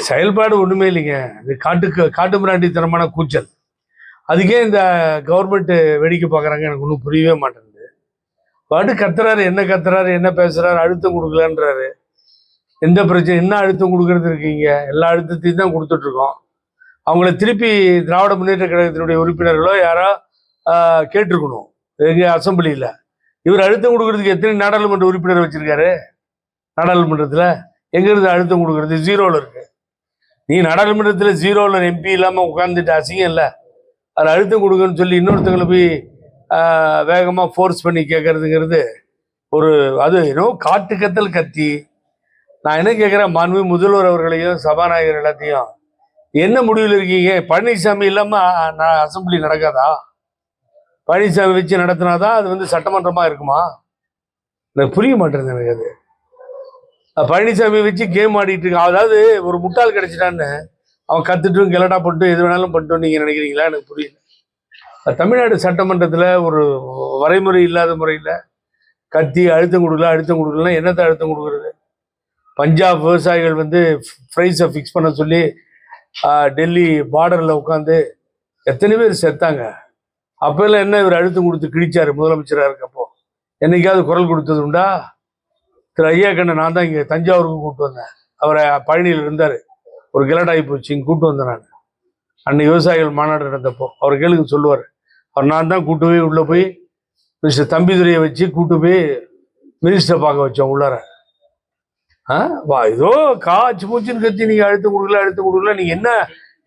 செயல்பாடு ஒண்ணுமே இல்லைங்க. இது காட்டு மிராண்டித்தனமான கூச்சல். அதுக்கே இந்த கவர்மெண்ட் வேடிக்கை பார்க்குறாங்க. எனக்கு ஒன்றும் புரியவே மாட்டேங்குது. பாட்டு கத்துறாரு, என்ன பேசுறாரு, அழுத்தம் கொடுக்கலன்றாரு. எந்த பிரச்சனை, என்ன அழுத்தம் கொடுக்கறது இருக்கீங்க? எல்லா அழுத்தத்தையும் தான் கொடுத்துட்டு இருக்கோம். அவங்கள திருப்பி திராவிட முன்னேற்ற கழகத்தினுடைய உறுப்பினர்களோ யாரோ கேட்டிருக்கணும் எங்க அசம்பிளியில். இவர் அழுத்தம் கொடுக்கறதுக்கு எத்தனை நாடாளுமன்ற உறுப்பினர் வச்சிருக்காரு? நாடாளுமன்றத்தில் எங்கிருந்து அழுத்தம் கொடுக்கறது? ஜீரோவில் இருக்கு. நீ நாடாளுமன்றத்தில் ஜீரோவில் எம்பி இல்லாமல் உட்காந்துட்டு அசிங்கம் இல்லை. அதில் அழுத்தம் கொடுக்குன்னு சொல்லி இன்னொருத்தங்களை போய் வேகமாக ஃபோர்ஸ் பண்ணி கேட்கறதுங்கிறது ஒரு அது ஏதோ காட்டுக்கத்தல் கத்தி. நான் என்ன கேட்குறேன், மாண்பு முதல்வர் அவர்களையும் சபாநாயகர் எல்லாத்தையும், என்ன முடிவில் இருக்கீங்க? பழனிசாமி இல்லாமல் நான் அசம்பிளி நடக்காதா? பழனிசாமி வச்சு நடத்தினாதான் அது சட்டமன்றமாக இருக்குமா? எனக்கு புரிய மாட்டேங்குது. எனக்கு அது பழனிசாமி வச்சு கேம் ஆடிட்டு இருக்கான். அதாவது ஒரு முட்டாள் கிடைச்சிட்டான்னு அவன் கத்துட்டும் கெலடா பண்ணிட்டு எது வேணாலும் பண்ணிட்டோம் நீங்கள் நினைக்கிறீங்களா? எனக்கு புரியல. தமிழ்நாடு சட்டமன்றத்தில் ஒரு வரைமுறை இல்லாத முறையில் கத்தி அழுத்தம் கொடுக்கல என்னத்தை அழுத்தம் கொடுக்குறது? பஞ்சாப் விவசாயிகள் ப்ரைஸை ஃபிக்ஸ் பண்ண சொல்லி டெல்லி பார்டரில் உட்காந்து எத்தனை பேர் செத்தாங்க. அப்போல்லாம் என்ன இவர் அழுத்தம் கொடுத்து கிழிச்சாரு முதலமைச்சராக இருக்கப்போ? என்னைக்காவது குரல் கொடுத்தது உண்டா? திரு ஐயா கண்ணன் நான் தான் இங்கே தஞ்சாவூருக்கு கூப்பிட்டு வந்தேன். அவரை பழனியில் இருந்தார். ஒரு கிலடாகி போச்சு, இங்கே கூப்பிட்டு வந்தேன் நான். அன்னைக்கு விவசாயிகள் மாநாடு நடந்தப்போ அவர் கேளுக்கு சொல்லுவார். அவர் நான் தான் கூட்டு போய் உள்ளே போய் மினிஸ்டர் தம்பிதுரையை வச்சு கூட்டு போய் மினிஸ்டரை பார்க்க வச்சோம் உள்ளார. ஏதோ காய்ச்சி மூச்சின்னு கத்தி நீங்கள் அழுத்தம் கொடுக்கல. நீங்கள் என்ன,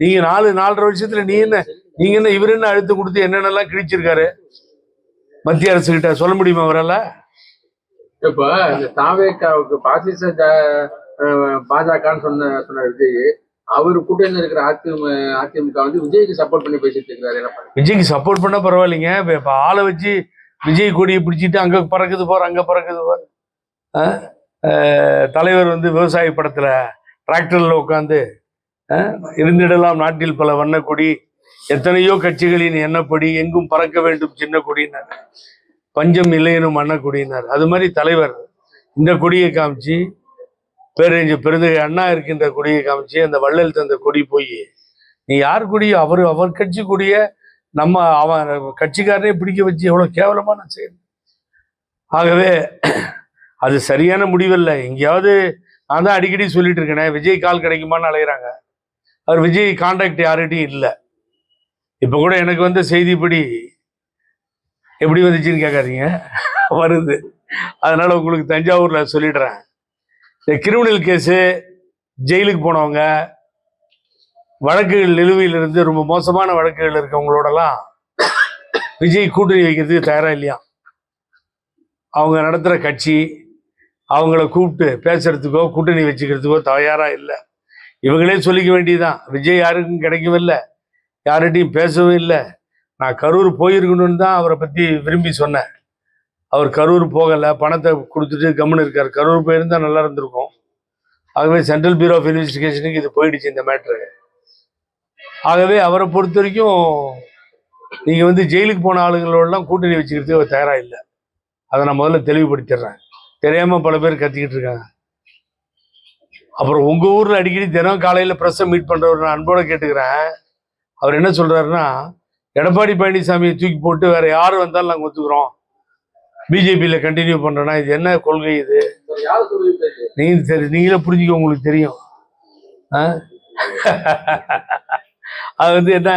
நீங்கள் 4.5 வருஷத்துல நீங்கள் என்ன இவர் என்ன அழுத்தம் கொடுத்து என்னென்னலாம் கிழிச்சிருக்காரு மத்திய அரசு கிட்ட சொல்ல முடியுமா அவரால்? இப்ப இந்த தாவேக்காவுக்கு பாஜகன்னு சொன்ன விஜய், அவர் கூட்டணி இருக்கிற அதிமுக விஜய்க்கு சப்போர்ட் பண்ணி பேசிட்டு இருக்கிறாரு. விஜய்க்கு சப்போர்ட் பண்ணா பரவாயில்லைங்க. இப்ப ஆளை வச்சு விஜய் கொடியை பிடிச்சிட்டு அங்க பறக்குது போற. தலைவர் விவசாய படத்துல டிராக்டர்ல உட்காந்து இருந்திடலாம் நாட்டில் பல வண்ண கொடி, எத்தனையோ கட்சிகளின் எண்ணப்படி எங்கும் பறக்க வேண்டும் சின்ன கொடினார், பஞ்சம் இல்லையனும் அண்ண கொடினார். அது மாதிரி தலைவர் இந்த கொடியை காமிச்சு, பெருந்தகை அண்ணா இருக்கின்ற கொடியை காமிச்சு, அந்த வள்ளல் தந்த கொடி போய் நீ யார் கொடியோ அவர் கட்சி கொடிய அவன் கட்சிக்காரனே பிடிக்க வச்சு எவ்வளவு கேவலமான செயல். ஆகவே அது சரியான முடிவில்லை. எங்கேயாவது நான் தான் அடிக்கடி சொல்லிட்டு இருக்கேனே, விஜய் கால் கிடைக்குமான்னு அலைகிறாங்க. அவர் விஜய் கான்டாக்ட் யார்கிட்டையும் இல்லை. இப்ப கூட எனக்கு செய்திப்படி எப்படி வந்துச்சுன்னு கேட்காதீங்க, வருது. அதனால உங்களுக்கு தஞ்சாவூர்ல சொல்லிடுறேன். இந்த கிரிமினல் கேஸு, ஜெயிலுக்கு போனவங்க, வழக்குகள் நிலுவையிலிருந்து ரொம்ப மோசமான வழக்குகள் இருக்கவங்களோடலாம் விஜய் கூட்டணி வைக்கிறதுக்கு தயாரா இல்லையா? அவங்க நடத்துகிற கட்சி அவங்கள கூப்பிட்டு பேசுறதுக்கோ கூட்டணி வச்சுக்கிறதுக்கோ தயாரா இல்லை. இவங்களே சொல்லிக்க வேண்டியதுதான். விஜய் யாருக்கும் கிடைக்கவில்லை, யார்கிட்டையும் பேசவும் இல்லை. நான் கரூர் போயிருக்கணும்னு தான் அவரை பற்றி விரும்பி சொன்னேன். அவர் கரூர் போகலை, பணத்தை கொடுத்துட்டு கம்முன்னு இருக்கார். கரூர் போயிருந்தா நல்லா இருந்திருக்கும். ஆகவே சென்ட்ரல் பியூரோ ஆஃப் இன்வெஸ்டிகேஷனுக்கு இது போயிடுச்சு இந்த மேட்ரு. ஆகவே அவரை பொறுத்த வரைக்கும் நீங்க ஜெயிலுக்கு போன ஆளுங்களோடலாம் கூட்டணி வச்சுக்கிறதுக்கு அவர் தயாரா இல்லை. அதை நான் முதல்ல தெளிவுபடுத்திடுறேன். தெரியாம பல பேர் கத்திக்கிட்டு இருக்காங்க. அப்புறம் உங்க ஊர்ல அடிக்கடி தினம் காலையில பிரஸ் மீட் பண்றவர் நான் அன்போட கேட்டுக்கிறேன். அவர் என்ன சொல்றாருன்னா, எடப்பாடி பழனிசாமியை தூக்கி போட்டு வேற யாரு வந்தாலும் நாங்க ஒத்துக்கிறோம், பிஜேபியில கண்டினியூ பண்றோம்னா இது என்ன கொள்கை? இது நீங்களே புரிஞ்சுக்க, உங்களுக்கு தெரியும். அது என்ன,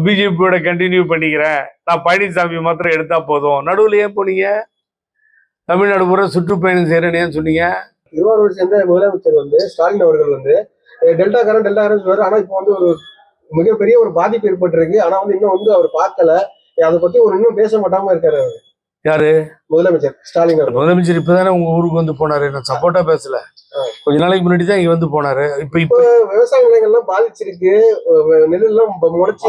பிஜேபியோட கண்டினியூ பண்ணிக்கிறேன், நான் பழனிசாமி மாத்திரம் எடுத்தா போதும். நடுவில் ஏன் போனீங்க? தமிழ்நாடு பூரா சுற்றுப்பயணம் செய்யறேன்னு ஏன் சொன்னீங்க? திருவாரூர் சேர்ந்த முதலமைச்சர் ஸ்டாலின் அவர்கள் டெல்டாக்காரன் சொல்றாரு. ஆனா இப்போ ஒரு மிகப்பெரிய ஒரு பாதிப்பு ஏற்பட்டிருக்கு. ஆனா இன்னும் அவர் பார்க்கல. அதை பத்தி இன்னும் பேச மாட்டாம இருக்காரு. யாரு? முதலமைச்சர் ஸ்டாலின். முதலமைச்சர் இப்பதானே உங்க ஊருக்கு போனாரு. நான் சப்போர்ட்டா பேசல, கொஞ்ச நாளைக்கு முன்னாடி தான் இங்க போனாரு. இப்ப விவசாய நிலங்கள்லாம் பாதிச்சிருக்கு, நெல்லாம் முளைச்சி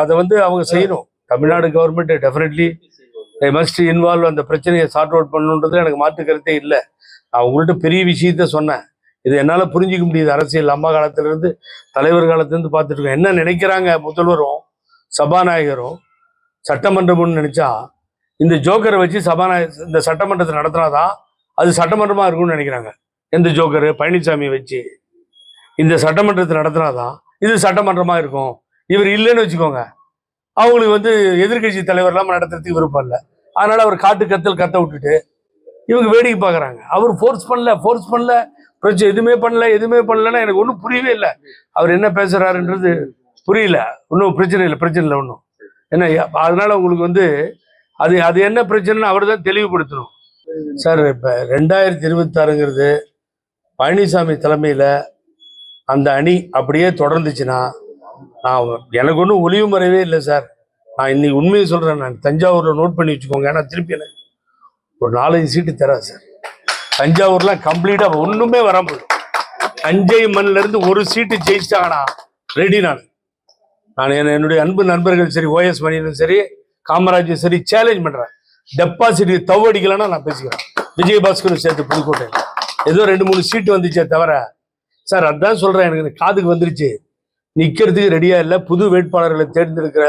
அதை அவங்க செய்யணும். Tamil Nadu government definitely must involve. அந்த பிரச்சனையை சார்ட் அவுட் பண்ணணுன்றது எனக்கு மாற்று கருத்தே இல்லை. நான் உங்கள்கிட்ட பெரிய விஷயத்த சொன்னேன். இது என்னால புரிஞ்சிக்க முடியுது. அரசியல் அம்மா காலத்துல இருந்து தலைவர் காலத்துல இருந்து பார்த்துட்டு இருக்கோம். என்ன நினைக்கிறாங்க முதல்வரும் சபாநாயகரும் சட்டமன்றம்னு நினைச்சா, இந்த ஜோக்கரை வச்சு இந்த சட்டமன்றத்தை நடத்தினாதான் அது சட்டமன்றமா இருக்கும்னு நினைக்கிறாங்க. எந்த ஜோக்கரு பழனிசாமி வச்சு இந்த சட்டமன்றத்தை நடத்தினாதான் இது சட்டமன்றமா இருக்கும். இவர் இல்லைன்னு வச்சுக்கோங்க, அவங்களுக்கு வந்து எதிர்கட்சி தலைவர் இல்லாமல் நடத்துறதுக்கு விருப்பம் இல்லை. அதனால அவர் கத்த விட்டுட்டு இவங்க வேடிக்கை பார்க்குறாங்க. அவர் ஃபோர்ஸ் பண்ணல பிரச்சனை எதுவுமே பண்ணலன்னா எனக்கு ஒன்றும் புரியவே இல்லை. அவர் என்ன பேசுறாருன்றது புரியல. ஒன்றும் பிரச்சனை இல்லை ஒன்றும். ஏன்னா அதனால உங்களுக்கு வந்து அது என்ன பிரச்சனைன்னு அவர் தான் தெளிவுபடுத்தணும். சார் இப்போ 2026ங்கிறது பழனிசாமி தலைமையில் அந்த அணி அப்படியே தொடர்ந்துச்சுன்னா எனக்கு ஒன்றும் ஒளிவு மறைவே இல்லை சார். நான் இன்னைக்கு உண்மையை சொல்கிறேன். நான் தஞ்சாவூரில் நோட் பண்ணி வச்சுக்கோங்க. ஏன்னா திருப்பி எனக்கு ஒரு 4-5 சீட்டு தராது சார். தஞ்சாவூர்லாம் கம்ப்ளீட்டாக ஒன்றுமே வராமல் தஞ்சை மண்ணிலேருந்து ஒரு சீட்டு ஜெயிச்சிட்டாங்கண்ணா ரெடி. நான் என்னுடைய அன்பு நண்பர்கள் சரி, ஓஎஸ் மணியனும் சரி, காமராஜும் சரி சேலஞ்ச் பண்ணுறேன். டெபாசிட் தவடிக்கலன்னா நான் பேசிக்கிறேன். விஜயபாஸ்கரும் சேர்த்து புதுக்கோட்டையில் ஏதோ 2-3 சீட்டு வந்துச்சே தவிர சார் அதான் சொல்கிறேன். எனக்கு காதுக்கு வந்துருச்சு. நிற்கிறதுக்கு ரெடியாக இல்லை. புது வேட்பாளர்களை தேர்ந்தெடுக்கிற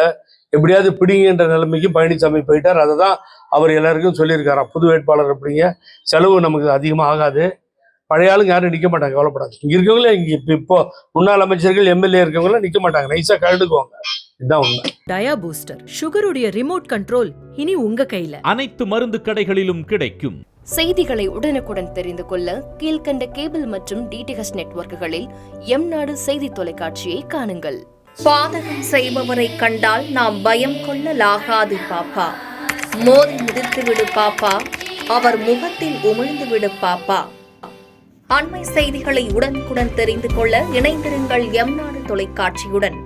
எப்படியாவது பிடிங்கன்ற நிலைமைக்கு பழனிசாமி போயிட்டார். அதை தான் அவர் எல்லாருக்கும் சொல்லியிருக்காராம். புது வேட்பாளர் அப்படிங்க செலவு நமக்கு அதிகமாக ஆகாது. பழைய ஆளுங்க யாரும் நிற்க மாட்டாங்க, கவலைப்படாது. இங்கே இருக்கவங்களே இங்கே இப்போ முன்னாள் அமைச்சர்கள் எம்எல்ஏ இருக்கவங்களாம் நிற்க மாட்டாங்க, நைஸாக கழுடுக்குவாங்க. இதுதான் உண்மை. டயா பூஸ்டர் சுகருடைய ரிமோட் கண்ட்ரோல் இனி உங்க கையில. அனைத்து மருந்து கடைகளிலும் கிடைக்கும். செய்திகளை உடனுக்குடன் தெரிந்து கொள்ள கீழ்கண்ட கேபிள் மற்றும் டிடிஎச் நெட்வொர்க்குகளில் எம்நாடு செய்தி தொலைக்காட்சியை காணுங்கள். பாதகம் செய்பவரை கண்டால் நாம் பயம் கொள்ளலாகாது பாப்பா. மோதி மிதித்து விடு பாப்பா, அவர் முகத்தில் உமிழ்ந்து விடு பாப்பா. அண்மை செய்திகளை உடனுக்குடன் தெரிந்து கொள்ள இணைந்திருங்கள் எம்நாடு தொலைக்காட்சியுடன்.